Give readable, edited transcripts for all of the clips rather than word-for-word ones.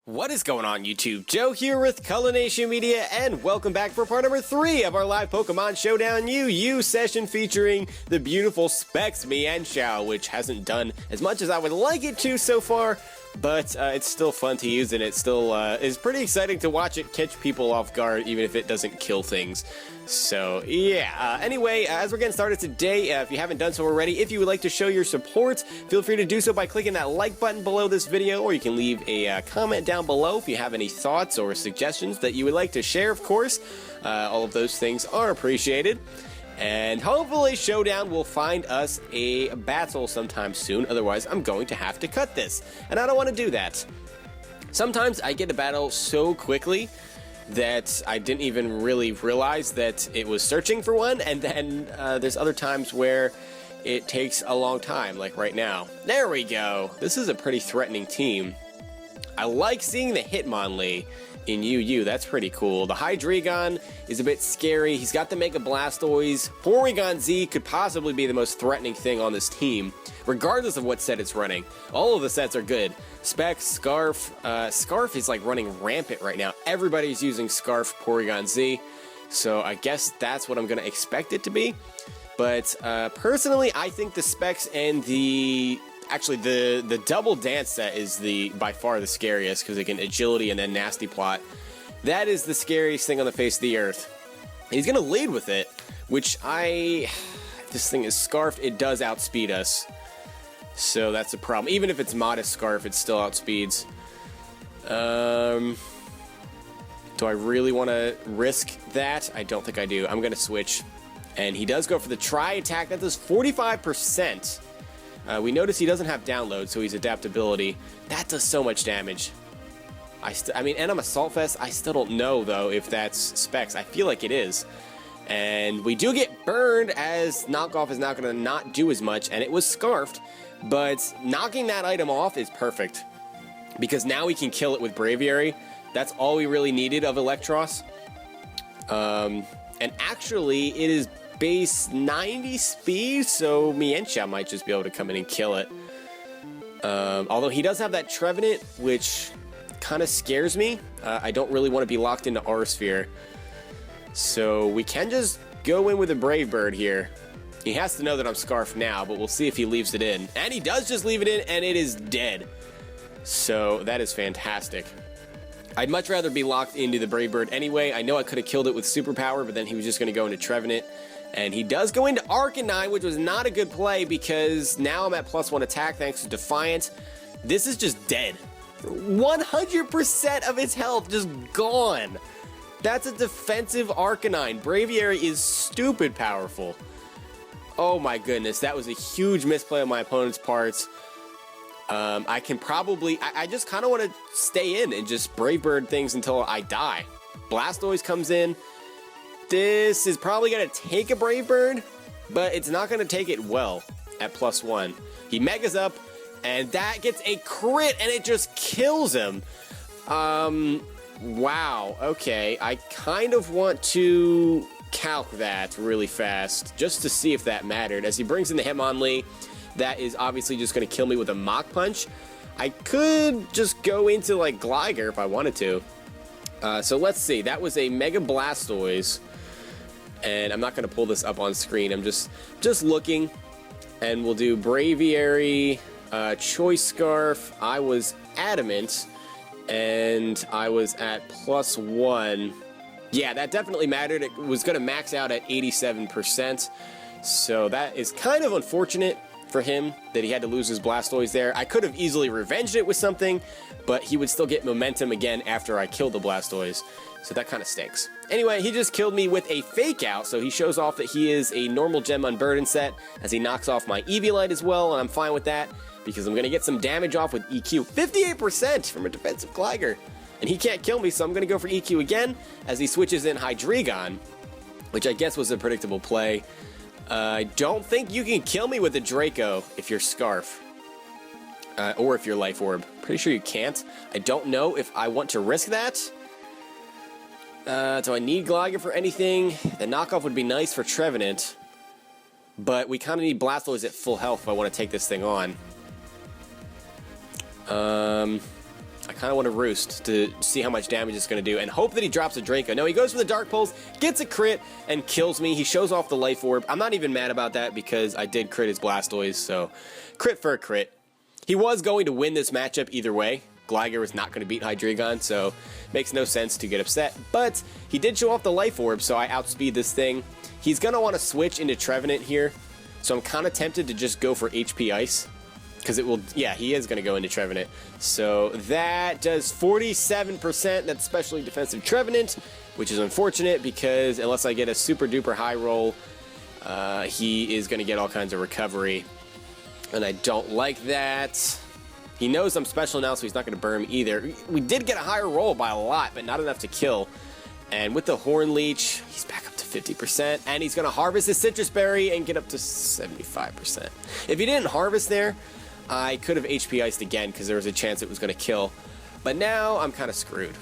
What is going on, YouTube? Joe here with Culination Media, and welcome back for part number 3 of our live Pokemon Showdown UU session featuring the beautiful Specs Mienshao, which hasn't done as much as I would like it to so far, but it's still fun to use, and it still is pretty exciting to watch it catch people off guard, even if it doesn't kill things. So, yeah. Anyway, as we're getting started today, if you haven't done so already, if you would like to show your support, feel free to do so by clicking that like button below this video, or you can leave a comment down below if you have any thoughts or suggestions that you would like to share, of course. All of those things are appreciated. And hopefully Showdown will find us a battle sometime soon, otherwise I'm going to have to cut this. And I don't want to do that. Sometimes I get a battle so quickly that I didn't even really realize that it was searching for one, and then there's other times where it takes a long time, like right now. There we go! This is a pretty threatening team. I like seeing the Hitmonlee in UU, that's pretty cool. The Hydreigon is a bit scary. He's got the Mega Blastoise. Porygon Z could possibly be the most threatening thing on this team, regardless of what set it's running. All of the sets are good. Specs, Scarf. Scarf is like running rampant right now. Everybody's using Scarf Porygon Z, so I guess that's what I'm going to expect it to be. But personally, I think the Specs and the double dance set is by far the scariest, because it can agility and then nasty plot. That is the scariest thing on the face of the earth. And he's gonna lead with it, which this thing is scarfed, it does outspeed us. So that's a problem. Even if it's modest scarf, it still outspeeds. Do I really want to risk that? I don't think I do. I'm gonna switch. And he does go for the try attack. That does 45%. We notice he doesn't have download, so he's adaptability. That does so much damage. I mean, and I'm Assault Vest. I still don't know, though, if that's Specs. I feel like it is. And we do get burned, as Knockoff is now going to not do as much, and it was Scarfed. But knocking that item off is perfect, because now we can kill it with Braviary. That's all we really needed of Electros. And actually, it is base 90 speed, so Mienshao might just be able to come in and kill it. Although he does have that Trevenant, which kind of scares me. I don't really want to be locked into R-Sphere. So we can just go in with a Brave Bird here. He has to know that I'm Scarf now, but we'll see if he leaves it in. And he does just leave it in, and it is dead. So that is fantastic. I'd much rather be locked into the Brave Bird anyway. I know I could have killed it with Superpower, but then he was just going to go into Trevenant. And he does go into Arcanine, which was not a good play, because now I'm at +1 attack thanks to Defiant. This is just dead. 100% of its health just gone. That's a defensive Arcanine. Braviary is stupid powerful. Oh my goodness, that was a huge misplay on my opponent's parts. I can probably... I just kind of want to stay in and just Brave Bird things until I die. Blastoise comes in. This is probably going to take a Brave Bird, but it's not going to take it well at +1. He Megas up, and that gets a crit, and it just kills him. Wow, okay. I kind of want to calc that really fast, just to see if that mattered. As he brings in the Hitmonlee, that is obviously just going to kill me with a Mach Punch. I could just go into, like, Gligar if I wanted to. So let's see. That was a Mega Blastoise. And I'm not going to pull this up on screen. I'm just looking. And we'll do Braviary, Choice Scarf. I was Adamant. And I was at +1. Yeah, that definitely mattered. It was going to max out at 87%. So that is kind of unfortunate for him that he had to lose his Blastoise there. I could have easily revenged it with something, but he would still get momentum again after I killed the Blastoise. So that kind of stinks. Anyway, he just killed me with a Fake Out, so he shows off that he is a normal Gem Unburden set, as he knocks off my Eviolite as well, and I'm fine with that, because I'm going to get some damage off with EQ. 58% from a defensive Gligar. And he can't kill me, so I'm going to go for EQ again, as he switches in Hydreigon, which I guess was a predictable play. I don't think you can kill me with a Draco if you're Scarf. Or if you're Life Orb. Pretty sure you can't. I don't know if I want to risk that. Do I need Gligar for anything? The knockoff would be nice for Trevenant. But we kind of need Blastoise at full health if I want to take this thing on. I kind of want to roost to see how much damage it's going to do and hope that he drops a Draco. No, he goes for the Dark Pulse, gets a crit, and kills me. He shows off the Life Orb. I'm not even mad about that because I did crit his Blastoise, so crit for a crit. He was going to win this matchup either way. Gligar was not going to beat Hydreigon, so makes no sense to get upset. But he did show off the Life Orb, so I outspeed this thing. He's going to want to switch into Trevenant here, so I'm kind of tempted to just go for HP Ice. Because it will, yeah, he is going to go into Trevenant. So that does 47%. That's specially defensive Trevenant, which is unfortunate because unless I get a super duper high roll, he is going to get all kinds of recovery. And I don't like that. He knows I'm special now, so he's not going to burn me either. We did get a higher roll by a lot, but not enough to kill. And with the Horn Leech, he's back up to 50%. And he's going to harvest his Citrus Berry and get up to 75%. If he didn't harvest there, I could have HP Iced again because there was a chance it was going to kill. But now I'm kind of screwed.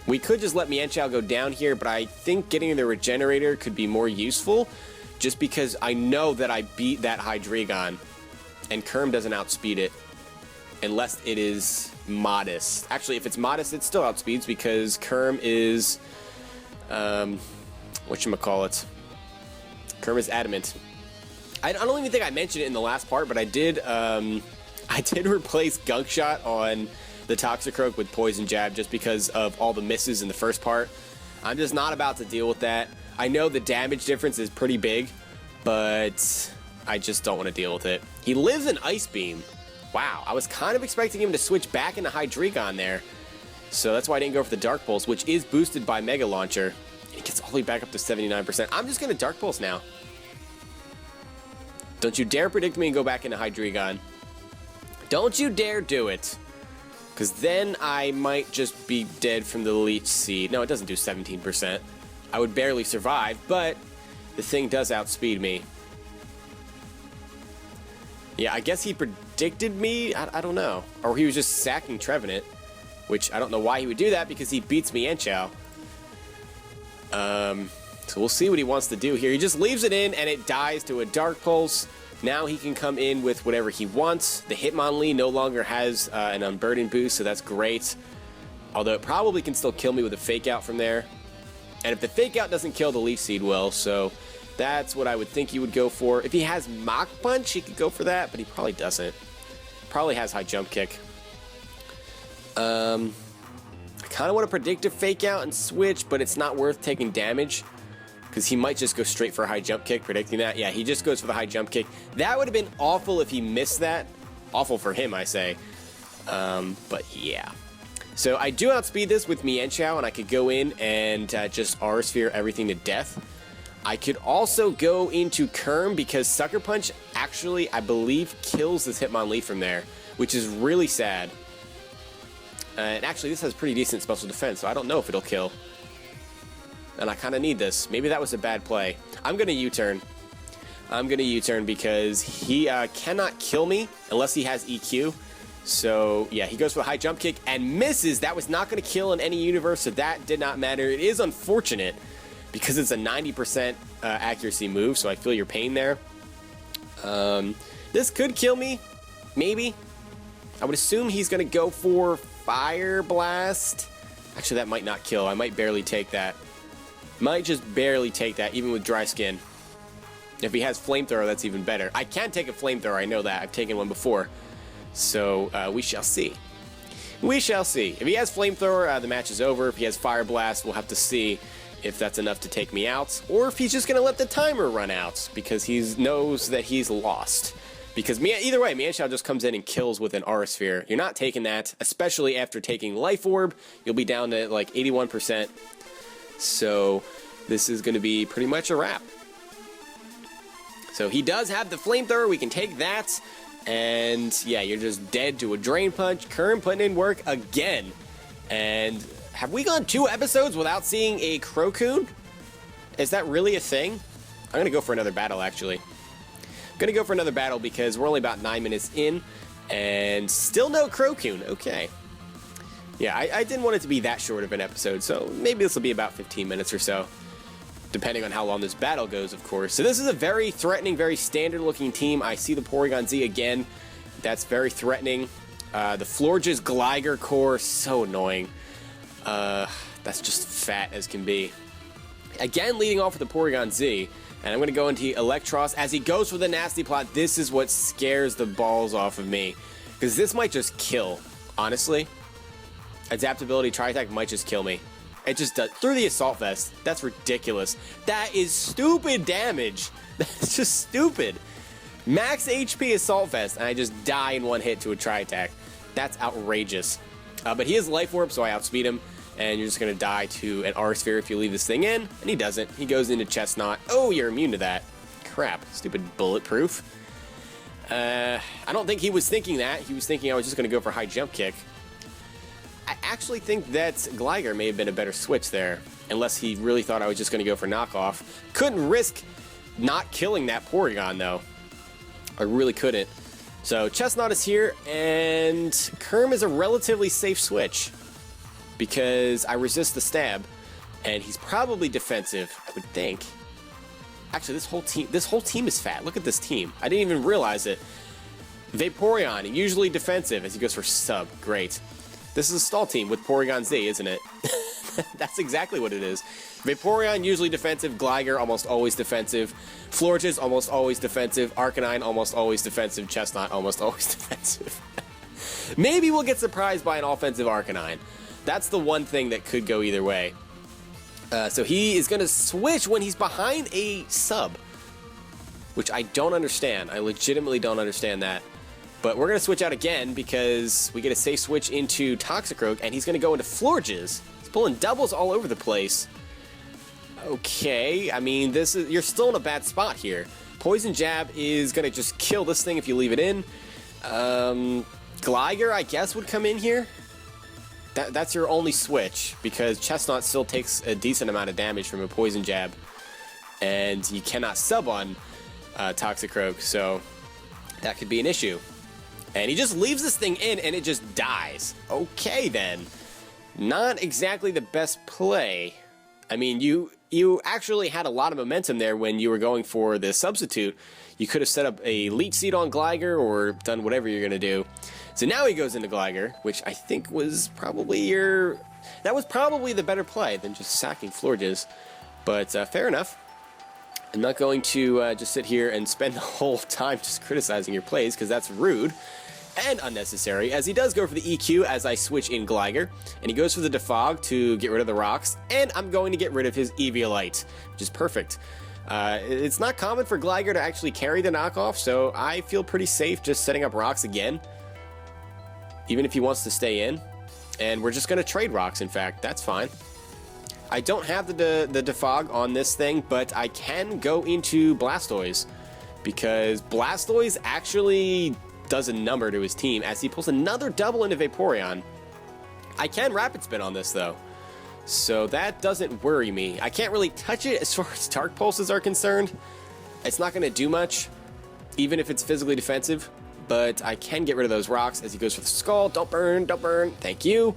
We could just let Mienshao go down here, but I think getting the Regenerator could be more useful just because I know that I beat that Hydreigon and Kerm doesn't outspeed it unless it is modest. Actually, if it's modest, it still outspeeds because Kerm is, whatchamacallit? Kerm is adamant. I don't even think I mentioned it in the last part, but I did replace Gunk Shot on the Toxicroak with Poison Jab just because of all the misses in the first part. I'm just not about to deal with that. I know the damage difference is pretty big, but I just don't want to deal with it. He lives in Ice Beam. Wow, I was kind of expecting him to switch back into Hydreigon there. So that's why I didn't go for the Dark Pulse, which is boosted by Mega Launcher. It gets all the way back up to 79%. I'm just going to Dark Pulse now. Don't you dare predict me and go back into Hydreigon. Don't you dare do it. Because then I might just be dead from the Leech Seed. No, it doesn't do 17%. I would barely survive, but the thing does outspeed me. Yeah, I guess he predicted me? I don't know. Or he was just sacking Trevenant, which I don't know why he would do that because he beats Mienshao. So we'll see what he wants to do here. He just leaves it in and it dies to a Dark Pulse. Now he can come in with whatever he wants. The Hitmonlee no longer has an Unburden boost, so that's great. Although it probably can still kill me with a Fake Out from there. And if the Fake Out doesn't kill, the Leaf Seed will, so that's what I would think he would go for. If he has Mach Punch, he could go for that, but he probably doesn't. Probably has High Jump Kick. I kind of want to predict a Fake Out and switch, but it's not worth taking damage. Because he might just go straight for a High Jump Kick, predicting that. Yeah, he just goes for the High Jump Kick. That would have been awful if he missed that. Awful for him, I say. But yeah. So I do outspeed this with Mienshao, and I could go in and just Aura Sphere everything to death. I could also go into Kerm because Sucker Punch actually, I believe, kills this Hitmonlee from there, which is really sad. And actually, this has pretty decent special defense, so I don't know if it'll kill. And I kind of need this. Maybe that was a bad play. I'm going to U-turn. I'm going to U-turn because he cannot kill me unless he has EQ. So, yeah, he goes for the High Jump Kick and misses. That was not going to kill in any universe, so that did not matter. It is unfortunate because it's a 90% accuracy move, so I feel your pain there. This could kill me. Maybe. I would assume he's going to go for Fire Blast. Actually, that might not kill. I might barely take that. Might just barely take that, even with dry skin. If he has Flamethrower, that's even better. I can take a Flamethrower, I know that. I've taken one before. So, we shall see. We shall see. If he has Flamethrower, the match is over. If he has Fire Blast, we'll have to see if that's enough to take me out. Or if he's just going to let the timer run out, because he knows that he's lost. Because either way, Mienshao just comes in and kills with an Aura Sphere. You're not taking that, especially after taking Life Orb. You'll be down to like 81%. So this is going to be pretty much a wrap. So he does have the Flamethrower. We can take that. And yeah, you're just dead to a Drain Punch. Kerm putting in work again. And have we gone 2 episodes without seeing a Crocoon? Is that really a thing? I'm going to go for another battle, actually. I'm going to go for another battle because we're only about 9 minutes in. And still no Crocoon. Okay. Yeah, I didn't want it to be that short of an episode, so maybe this will be about 15 minutes or so, depending on how long this battle goes, of course. So this is a very threatening, very standard-looking team. I see the Porygon Z again. That's very threatening. The Florges Gligar core, so annoying. That's just fat as can be. Again, leading off with the Porygon Z. And I'm going to go into Electros. As he goes for the Nasty Plot, this is what scares the balls off of me. Because this might just kill, honestly. Adaptability, Tri-Attack might just kill me. It just does. Through the Assault Vest. That's ridiculous. That is stupid damage. That's just stupid. Max HP Assault Vest, and I just die in one hit to a Tri-Attack. That's outrageous. But he has Life Orb, so I outspeed him. And you're just going to die to an R-Sphere if you leave this thing in. And he doesn't. He goes into Chestnut. Oh, you're immune to that. Crap. Stupid Bulletproof. I don't think he was thinking that. He was thinking I was just going to go for High Jump Kick. I actually think that Gligar may have been a better switch there. Unless he really thought I was just going to go for Knockoff. Couldn't risk not killing that Porygon, though. I really couldn't. So Chestnut is here, and Kerm is a relatively safe switch. Because I resist the stab, and he's probably defensive, I would think. Actually, this whole team is fat. Look at this team. I didn't even realize it. Vaporeon, usually defensive as he goes for sub. Great. This is a stall team with Porygon Z, isn't it? That's exactly what it is. Vaporeon, usually defensive. Gligar, almost always defensive. Florges, almost always defensive. Arcanine, almost always defensive. Chestnut, almost always defensive. Maybe we'll get surprised by an offensive Arcanine. That's the one thing that could go either way. So he is going to switch when he's behind a sub, which I don't understand. I legitimately don't understand that. But we're going to switch out again because we get a safe switch into Toxicroak, and he's going to go into Florges. He's pulling doubles all over the place. Okay, I mean, you're still in a bad spot here. Poison Jab is going to just kill this thing if you leave it in. Gligar, I guess, would come in here. That's your only switch, because Chestnut still takes a decent amount of damage from a Poison Jab, and you cannot sub on Toxicroak, so that could be an issue. And he just leaves this thing in, and it just dies. Okay, then. Not exactly the best play. I mean, you actually had a lot of momentum there when you were going for the substitute. You could have set up a Leech Seed on Gligar or done whatever you're going to do. So now he goes into Gligar, which I think was probably that was probably the better play than just sacking Florges. But fair enough. I'm not going to just sit here and spend the whole time just criticizing your plays, because that's rude and unnecessary, as he does go for the EQ as I switch in Gligar, and he goes for the Defog to get rid of the rocks, and I'm going to get rid of his Eviolite, which is perfect. It's not common for Gligar to actually carry the knockoff, so I feel pretty safe just setting up rocks again, even if he wants to stay in. And we're just going to trade rocks, in fact. That's fine. I don't have the Defog on this thing, but I can go into Blastoise, because Blastoise actually does a number to his team as he pulls another double into Vaporeon. I can Rapid Spin on this, though, so that doesn't worry me. I can't really touch it as far as Dark Pulses are concerned. It's not going to do much, even if it's physically defensive, but I can get rid of those rocks as he goes for the Skull. Don't burn, don't burn. Thank you.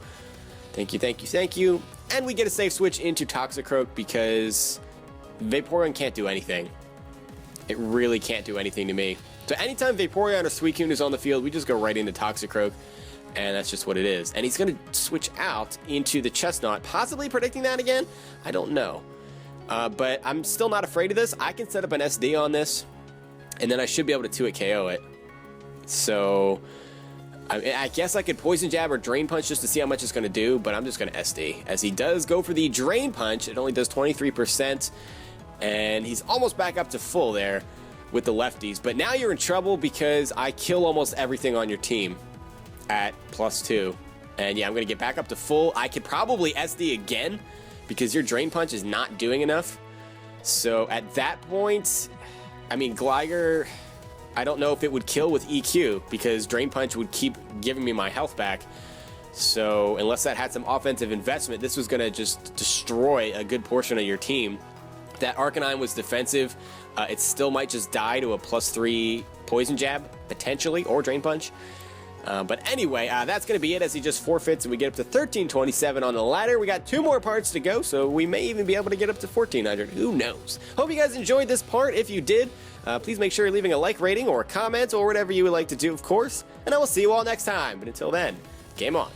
Thank you, thank you, thank you. And we get a safe switch into Toxicroak because Vaporeon can't do anything. It really can't do anything to me. So anytime Vaporeon or Suicune is on the field, we just go right into Toxicroak, and that's just what it is. And he's going to switch out into the Chestnut, possibly predicting that again? I don't know. But I'm still not afraid of this. I can set up an SD on this, and then I should be able to 2-hit KO it. So I guess I could Poison Jab or Drain Punch just to see how much it's going to do, but I'm just going to SD. As he does go for the Drain Punch, it only does 23%, and he's almost back up to full there with the lefties. But now you're in trouble because I kill almost everything on your team at +2. And yeah, I'm going to get back up to full. I could probably SD again because your Drain Punch is not doing enough. So at that point, I mean, Gligar, I don't know if it would kill with EQ because Drain Punch would keep giving me my health back. So unless that had some offensive investment, this was going to just destroy a good portion of your team. That Arcanine was defensive. It still might just die to a +3 Poison Jab, potentially, or Drain Punch. But anyway, that's going to be it as he just forfeits and we get up to 1327 on the ladder. We got 2 more parts to go, so we may even be able to get up to 1400. Who knows? Hope you guys enjoyed this part. If you did, please make sure you're leaving a like rating or a comment or whatever you would like to do, of course. And I will see you all next time. But until then, game on.